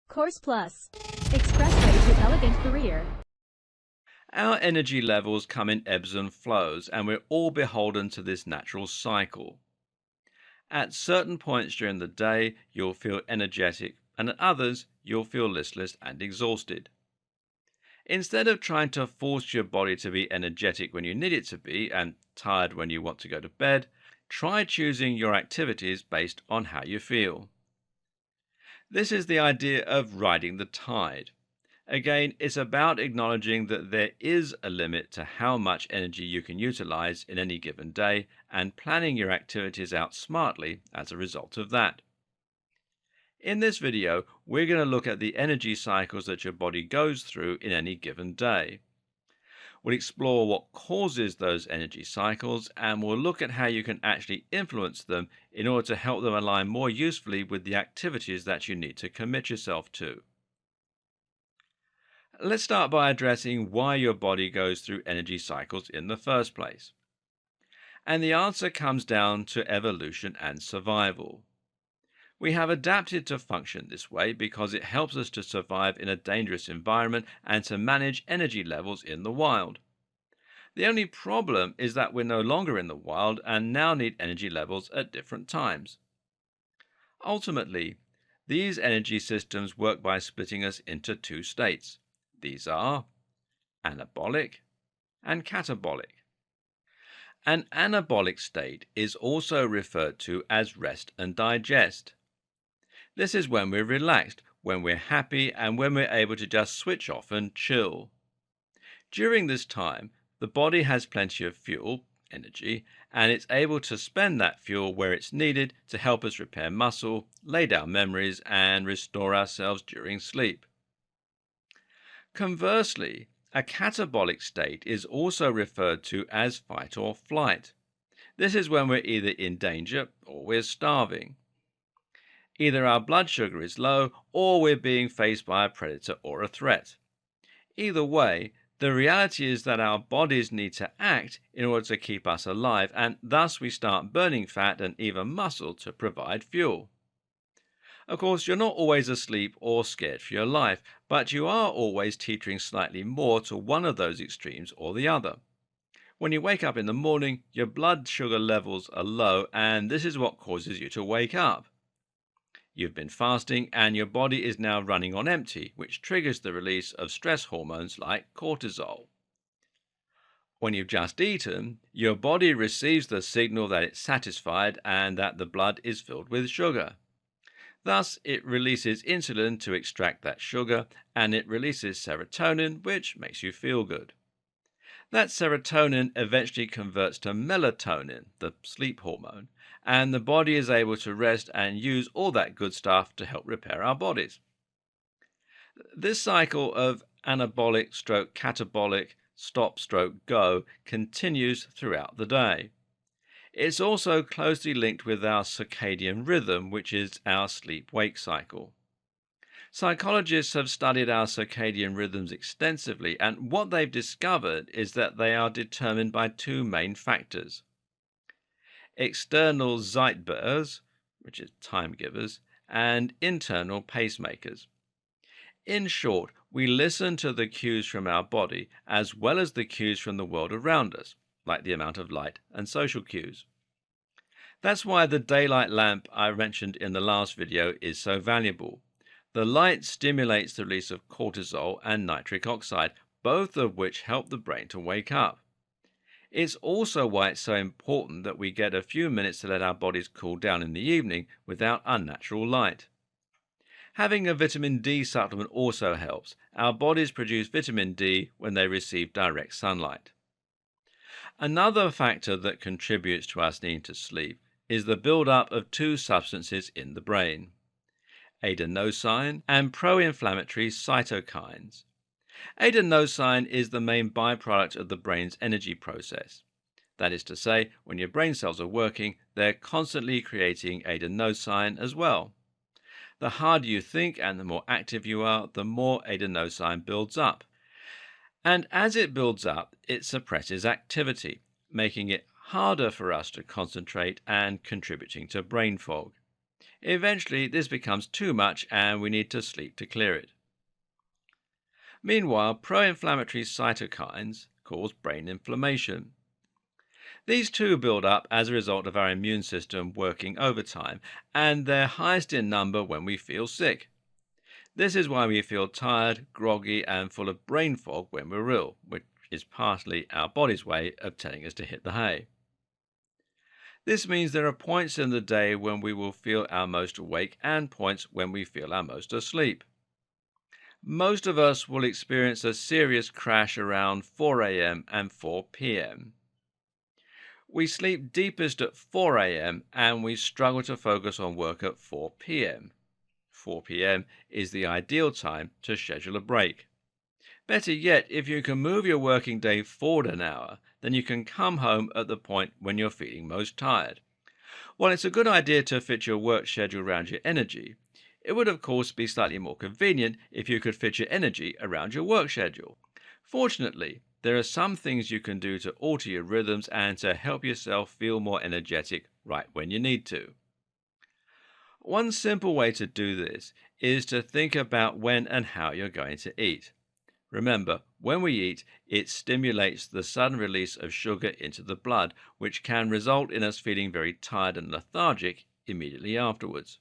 Course Plus. Expressway to elegant career. Our energy levels come in ebbs and flows, and we're all beholden to this natural cycle. At certain points during the day, you'll feel energetic, and at others, you'll feel listless and exhausted. Instead of trying to force your body to be energetic when you need it to be and tired when you want to go to bed, try choosing your activities based on how you feel. This is the idea of riding the tide. Again, it's about acknowledging that there is a limit to how much energy you can utilize in any given day and planning your activities out smartly as a result of that. In this video, we're going to look at the energy cycles that your body goes through in any given day. We'll explore what causes those energy cycles, and we'll look at how you can actually influence them in order to help them align more usefully with the activities that you need to commit yourself to. Let's start by addressing why your body goes through energy cycles in the first place. And the answer comes down to evolution and survival. We have adapted to function this way because it helps us to survive in a dangerous environment and to manage energy levels in the wild. The only problem is that we're no longer in the wild and now need energy levels at different times. Ultimately, these energy systems work by splitting us into two states. These are anabolic and catabolic. An anabolic state is also referred to as rest and digest. This is when we're relaxed, when we're happy, and when we're able to just switch off and chill. During this time, the body has plenty of fuel, energy, and it's able to spend that fuel where it's needed to help us repair muscle, lay down memories, and restore ourselves during sleep. Conversely, a catabolic state is also referred to as fight or flight. This is when we're either in danger or we're starving. Either our blood sugar is low or we're being faced by a predator or a threat. Either way, the reality is that our bodies need to act in order to keep us alive, and thus we start burning fat and even muscle to provide fuel. Of course, you're not always asleep or scared for your life, but you are always teetering slightly more to one of those extremes or the other. When you wake up in the morning, your blood sugar levels are low, and this is what causes you to wake up. You've been fasting and your body is now running on empty, which triggers the release of stress hormones like cortisol. When you've just eaten, your body receives the signal that it's satisfied and that the blood is filled with sugar. Thus, it releases insulin to extract that sugar, and it releases serotonin, which makes you feel good. That serotonin eventually converts to melatonin, the sleep hormone, and the body is able to rest and use all that good stuff to help repair our bodies. This cycle of anabolic stroke catabolic stop stroke go continues throughout the day. It's also closely linked with our circadian rhythm, which is our sleep-wake cycle. Psychologists have studied our circadian rhythms extensively, and what they've discovered is that they are determined by two main factors: external Zeitgebers, which is time givers, and internal pacemakers. In short, we listen to the cues from our body as well as the cues from the world around us, like the amount of light and social cues. That's why the daylight lamp I mentioned in the last video is so valuable. The light stimulates the release of cortisol and nitric oxide, both of which help the brain to wake up. It's also why it's so important that we get a few minutes to let our bodies cool down in the evening without unnatural light. Having a vitamin D supplement also helps. Our bodies produce vitamin D when they receive direct sunlight. Another factor that contributes to us needing to sleep is the build-up of two substances in the brain: adenosine and pro-inflammatory cytokines. Adenosine is the main byproduct of the brain's energy process. That is to say, when your brain cells are working, they're constantly creating adenosine as well. The harder you think and the more active you are, the more adenosine builds up. And as it builds up, it suppresses activity, making it harder for us to concentrate and contributing to brain fog. Eventually, this becomes too much and we need to sleep to clear it. Meanwhile, pro inflammatory cytokines cause brain inflammation. These too build up as a result of our immune system working overtime, and they're highest in number when we feel sick. This is why we feel tired, groggy, and full of brain fog when we're ill, which is partly our body's way of telling us to hit the hay. This means there are points in the day when we will feel our most awake and points when we feel our most asleep. Most of us will experience a serious crash around 4 a.m. and 4 p.m. We sleep deepest at 4 a.m. and we struggle to focus on work at 4 p.m. 4 p.m. is the ideal time to schedule a break. Better yet, if you can move your working day forward an hour, then you can come home at the point when you're feeling most tired. While it's a good idea to fit your work schedule around your energy, it would of course be slightly more convenient if you could fit your energy around your work schedule. Fortunately, there are some things you can do to alter your rhythms and to help yourself feel more energetic right when you need to. One simple way to do this is to think about when and how you're going to eat. Remember, when we eat, it stimulates the sudden release of sugar into the blood, which can result in us feeling very tired and lethargic immediately afterwards.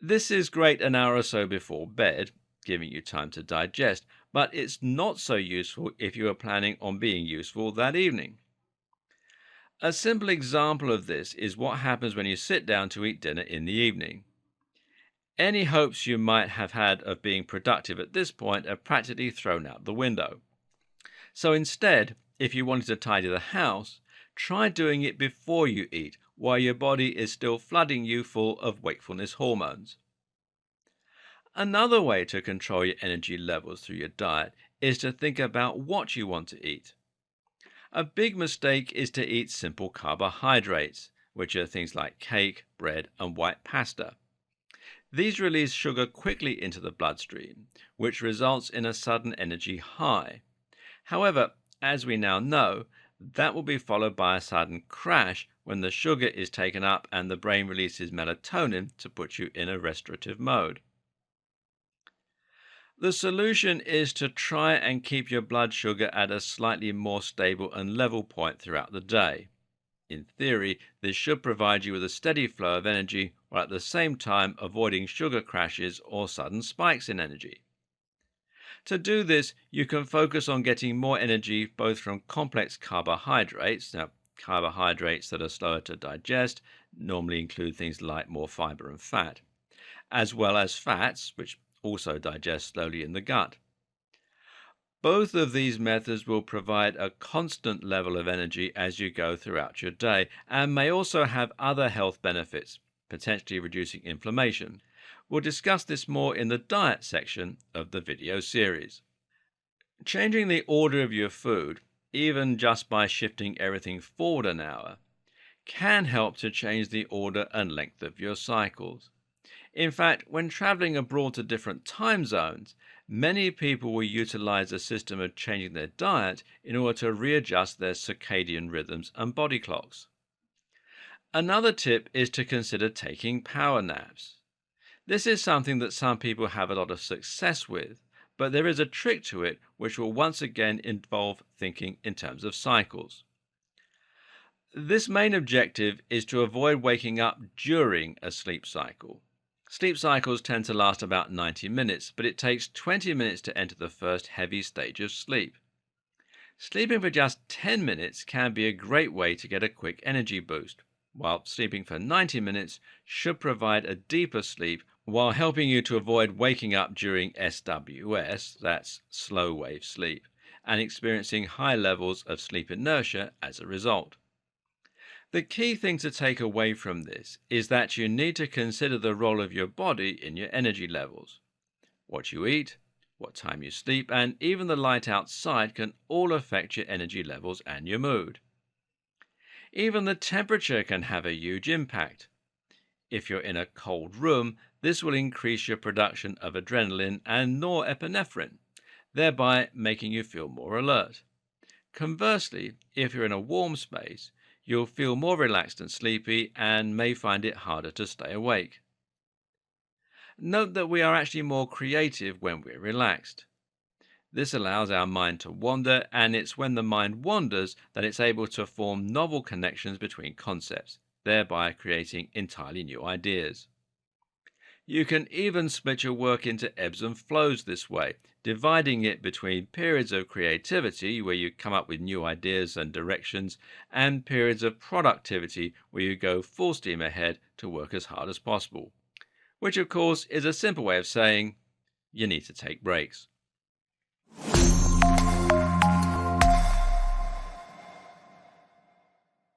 This is great an hour or so before bed, giving you time to digest, but it's not so useful if you are planning on being useful that evening. A simple example of this is what happens when you sit down to eat dinner in the evening. Any hopes you might have had of being productive at this point are practically thrown out the window. So instead, if you wanted to tidy the house, try doing it before you eat, while your body is still flooding you full of wakefulness hormones. Another way to control your energy levels through your diet is to think about what you want to eat. A big mistake is to eat simple carbohydrates, which are things like cake, bread, and white pasta. These release sugar quickly into the bloodstream, which results in a sudden energy high. However, as we now know, that will be followed by a sudden crash when the sugar is taken up and the brain releases melatonin to put you in a restorative mode. The solution is to try and keep your blood sugar at a slightly more stable and level point throughout the day. In theory, this should provide you with a steady flow of energy while at the same time avoiding sugar crashes or sudden spikes in energy. To do this, you can focus on getting more energy both from complex carbohydrates. Now, carbohydrates that are slower to digest normally include things like more fiber and fat, as well as fats, which also digest slowly in the gut. Both of these methods will provide a constant level of energy as you go throughout your day and may also have other health benefits, potentially reducing inflammation. We'll discuss this more in the diet section of the video series. Changing the order of your food, even just by shifting everything forward an hour, can help to change the order and length of your cycles. In fact, when traveling abroad to different time zones, many people will utilize a system of changing their diet in order to readjust their circadian rhythms and body clocks. Another tip is to consider taking power naps. This is something that some people have a lot of success with, but there is a trick to it which will once again involve thinking in terms of cycles. This main objective is to avoid waking up during a sleep cycle. Sleep cycles tend to last about 90 minutes, but it takes 20 minutes to enter the first heavy stage of sleep. Sleeping for just 10 minutes can be a great way to get a quick energy boost, while sleeping for 90 minutes should provide a deeper sleep while helping you to avoid waking up during SWS, that's slow wave sleep, and experiencing high levels of sleep inertia as a result. The key thing to take away from this is that you need to consider the role of your body in your energy levels. What you eat, what time you sleep, and even the light outside can all affect your energy levels and your mood. Even the temperature can have a huge impact. If you're in a cold room, this will increase your production of adrenaline and norepinephrine, thereby making you feel more alert. Conversely, if you're in a warm space, you'll feel more relaxed and sleepy and may find it harder to stay awake. Note that we are actually more creative when we're relaxed. This allows our mind to wander, and it's when the mind wanders that it's able to form novel connections between concepts, thereby creating entirely new ideas. You can even split your work into ebbs and flows this way, dividing it between periods of creativity where you come up with new ideas and directions, and periods of productivity where you go full steam ahead to work as hard as possible. Which, of course, is a simple way of saying you need to take breaks.